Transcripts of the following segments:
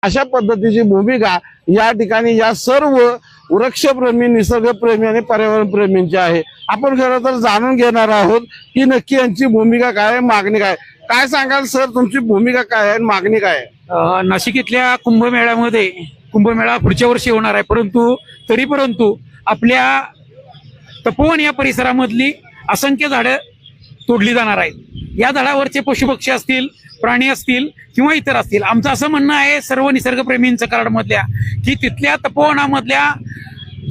अशा पद्धतीची भूमिका या ठिकाणी या सर्व वृक्षप्रेमी, निसर्गप्रेमी आणि पर्यावरणप्रेमींची आहे। आपण खरं तर जाणून घेणार आहोत की नक्की यांची भूमिका काय आहे, मागणी काय। काय सांगाल सर, तुमची भूमिका काय आहे, मागणी काय आहे? नाशिक इथल्या कुंभमेळ्यामध्ये, कुंभमेळा पुढच्या वर्षी होणार आहे, परंतु आपल्या तपोवन या परिसरामधली असंख्य झाडं तोडली जाणार आहेत। या झाडावरचे पशुपक्षी असतील, प्राणी असतील किंवा इतर असतील, आमचं असं म्हणणं आहे सर्व निसर्गप्रेमींचं कराडमधल्या की तिथल्या तपोवनामधल्या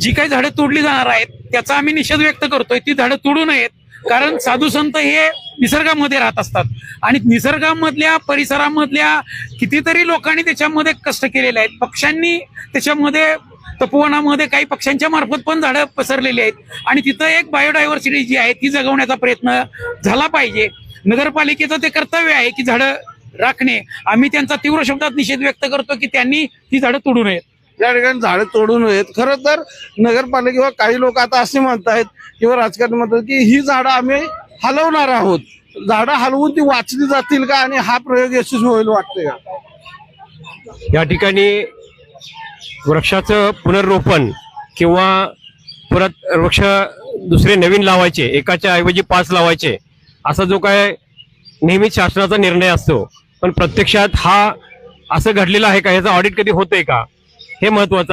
जी काही झाडं तोडली जाणार आहेत त्याचा आम्ही निषेध व्यक्त करतोय। ती झाडं तोडू नयेत, कारण साधू संत हे निसर्गामध्ये राहत असतात आणि निसर्गामधल्या परिसरामधल्या कितीतरी लोकांनी त्याच्यामध्ये कष्ट केलेले आहेत। पक्ष्यांनी त्याच्यामध्ये, तपोवनामध्ये काही पक्ष्यांच्या मार्फत पण झाडं पसरलेली आहेत आणि तिथं एक बायोडायव्हर्सिटी जी आहे ती जगवण्याचा प्रयत्न झाला पाहिजे। नगरपालिकेचं ते कर्तव्य आहे की झाडं राखणे। आम्ही त्यांचा तीव्र शब्दात निषेध व्यक्त करतो की त्यांनी ती झाडं तोडू नयेत। या ठिकाणी झाडं तोडू नयेत। खरं तर नगरपालिकेवर काही लोक आता असे म्हणतायत किंवा राजकारणी म्हणतात की ही झाडं आम्ही हलवणार आहोत, झाडं हलवून ती वाचली जातील का आणि हा प्रयोग यशस्वी होईल वाटते का? या ठिकाणी वृक्षाचं पुनर्रोपण किंवा परत वृक्ष दुसरे नवीन लावायचे, एकाच्या ऐवजी 5 लावायचे, असा जो काय नेहमीच शासनाचा निर्णय असतो, पण प्रत्यक्षात हा असं घडलेलं आहे का, याचं ऑडिट कधी होतंय का, हे महत्वाचं